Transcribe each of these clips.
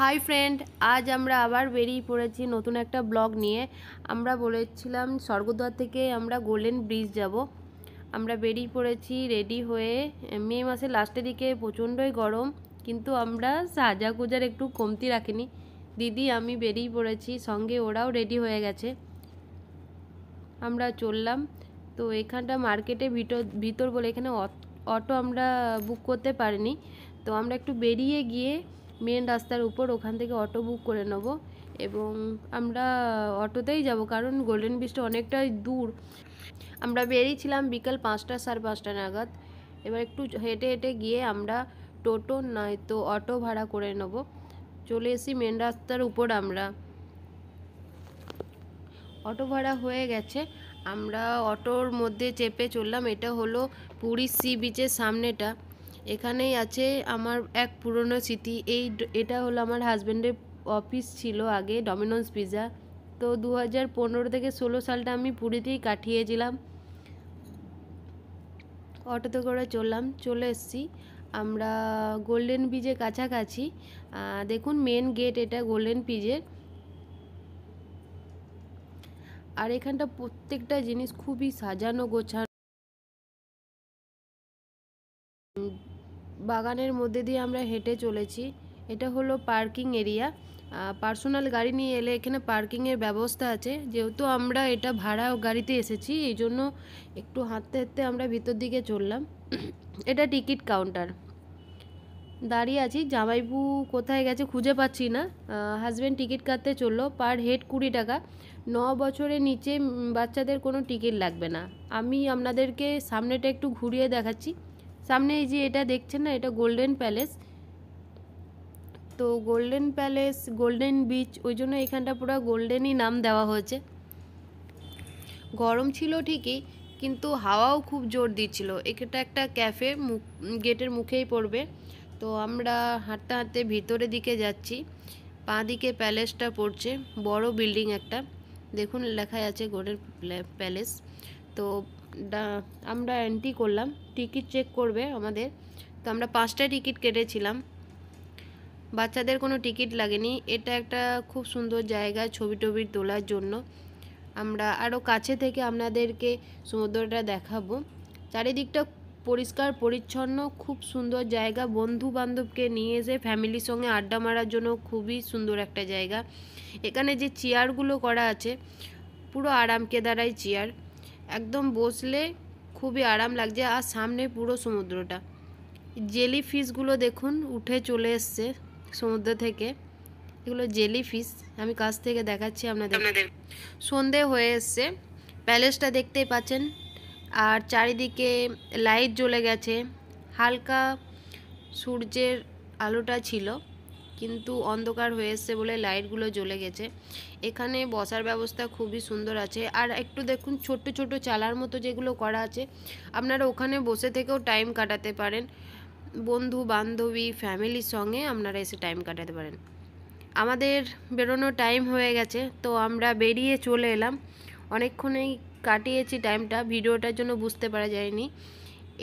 Hi friend, আজ আমরা আবার বেরিয়ে পড়েছি নতুন একটা ব্লগ নিয়ে। আমরা বলেছিলাম স্বর্গদ্বার থেকে আমরা গোল্ডেন ব্রিজ যাব। আমরা বেরিয়ে পড়েছি রেডি হয়ে। মে মাসের লাস্টের দিকে প্রচণ্ডই গরম, কিন্তু আমরা সাজাগোজার একটু কমতি রাখিনি। দিদি আমি বেরিয়ে পড়েছি, সঙ্গে ওরাও রেডি হয়ে গেছে। আমরা চললাম। তো এখানটা মার্কেটে ভিতর বলে এখানে অটো আমরা বুক করতে পারিনি। তো আমরা একটু বেরিয়ে গিয়ে মেন রাস্তার উপর ওখান থেকে অটো বুক করে নেব, এবং আমরা অটোতেই যাব কারণ গোল্ডেন ব্রিজটা অনেকটাই দূর। আমরা বেরিয়েছিলাম বিকাল 5টা 5:30 নাগাদ। এবার একটু হেঁটে হেঁটে গিয়ে আমরা টোটো নয়তো অটো ভাড়া করে নেব। চলে এসেছি মেন রাস্তার উপর। আমরা অটো ভাড়া হয়ে গেছে, আমরা অটোর মধ্যে চেপে চললাম। এটা হলো পুরী সি বিচের সামনেটা। এখানেই আছে আমার এক পুরনো স্মৃতি। এটা হলো আমার হাজব্যান্ডের অফিস ছিল আগে, ডমিনোস পিৎজা। তো 2015 থেকে 16 সালটা আমি পুরীতেই কাটিয়েছিলাম। অটোতে করে চলে এসেছি আমরা গোল্ডেন ব্রিজের কাছাকাছি। দেখুন মেন গেট এটা গোল্ডেন ব্রিজের। আর এখানটা প্রত্যেকটা জিনিস খুবই সাজানো গোছানো। বাগানের মধ্যে দিয়ে আমরা হেঁটে চলেছি। এটা হলো পার্কিং এরিয়া। পার্সোনাল গাড়ি নিয়ে এলে এখানে পার্কিংয়ের ব্যবস্থা আছে। যেহেতু আমরা এটা ভাড়া গাড়িতে এসেছি, এই জন্য একটু হাঁটতে হাঁটতে আমরা ভিতর দিকে চললাম। এটা টিকিট কাউন্টার। দাঁড়িয়ে আছি, জামাইবু কোথায় গেছে খুঁজে পাচ্ছি না। হাজব্যান্ড টিকিট কাটতে চললো। পার হেড 20 টাকা। 9 বছরের নিচে বাচ্চাদের কোনো টিকিট লাগবে না। আমি আপনাদেরকে সামনেটা একটু ঘুরিয়ে দেখাচ্ছি। সামনে এই যে এটা দেখছেন না, এটা গোল্ডেন প্যালেস। তো গোল্ডেন প্যালেস গোল্ডেন বিচ, ওই জন্য এখানটা পুরো গোল্ডেনই নাম দেওয়া হয়েছে। গরম ছিল ঠিকই, কিন্তু হাওয়াও খুব জোর দিচ্ছিল। এটা একটা ক্যাফে, গেটের মুখেই পড়বে। তো আমরা হাঁটতে হাঁটতে ভিতরের দিকে যাচ্ছি। বাঁ দিকে প্যালেসটা পড়ছে, বড় বিল্ডিং একটা। দেখুন লেখা আছে গোল্ডেন প্যালেস। তো আমরা এন্ট্রি করলাম, টিকিট চেক করবে আমাদের। তো আমরা 5টা টিকিট কেটেছিলাম, বাচ্চাদের কোনো টিকিট লাগেনি। এটা একটা খুব সুন্দর জায়গা ছবি টবি তোলার জন্য। আমরা আরও কাছে থেকে আপনাদেরকে সমুদ্রটা দেখাবো। চারিদিকটা পরিষ্কার পরিচ্ছন্ন, খুব সুন্দর জায়গা। বন্ধু বান্ধবকে নিয়ে এসে ফ্যামিলির সঙ্গে আড্ডা মারার জন্য খুবই সুন্দর একটা জায়গা। এখানে যে চেয়ারগুলো করা আছে পুরো আরাম কেদারাই চেয়ার, একদম বসলে খুবই আরাম লাগছে। আর সামনে পুরো সমুদ্রটা। জেলি ফিশগুলো দেখুন উঠে চলে এসছে সমুদ্র থেকে। এগুলো জেলি ফিশ, আমি কাছ থেকে দেখাচ্ছি আপনাদের। সন্ধে হয়ে এসছে, প্যালেসটা দেখতেই পাচ্ছেন। আর চারিদিকে লাইট জ্বলে গেছে। হালকা সূর্যের আলোটা ছিল, কিন্তু অন্ধকার হয়ে এসছে বলে লাইটগুলো জ্বলে গেছে। এখানে বসার ব্যবস্থা খুবই সুন্দর আছে। আর একটু দেখুন ছোট ছোট চালার মতো যেগুলো করা আছে, আপনারা ওখানে বসে থেকেও টাইম কাটাতে পারেন। বন্ধু বান্ধবী ফ্যামিলির সঙ্গে আপনারা এসে টাইম কাটাতে পারেন। আমাদের বেরোনোর টাইম হয়ে গেছে, তো আমরা বেরিয়ে চলে এলাম। অনেকক্ষণেই কাটিয়েছি টাইমটা, ভিডিওটার জন্য বুঝতে পারা যায়নি।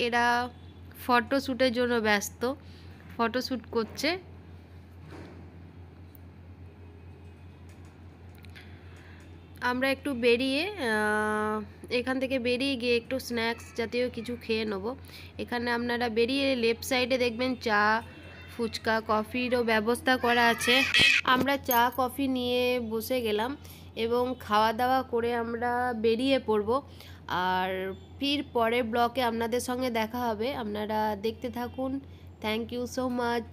এরা ফটোশ্যুটের জন্য ব্যস্ত, ফটোশ্যুট করছে। আমরা একটু বেরিয়ে এখান থেকে বেরিয়ে গিয়ে একটু স্ন্যাক্স জাতীয় কিছু খেয়ে নেব। এখানে আপনারা বেরিয়ে লেফট সাইডে দেখবেন চা ফুচকা কফিরও ব্যবস্থা করা আছে। আমরা চা কফি নিয়ে বসে গেলাম এবং খাওয়া দাওয়া করে আমরা বেরিয়ে পড়ব। আর ফির পরের ব্লকে আপনাদের সঙ্গে দেখা হবে, আপনারা দেখতে থাকুন। Thank you so much.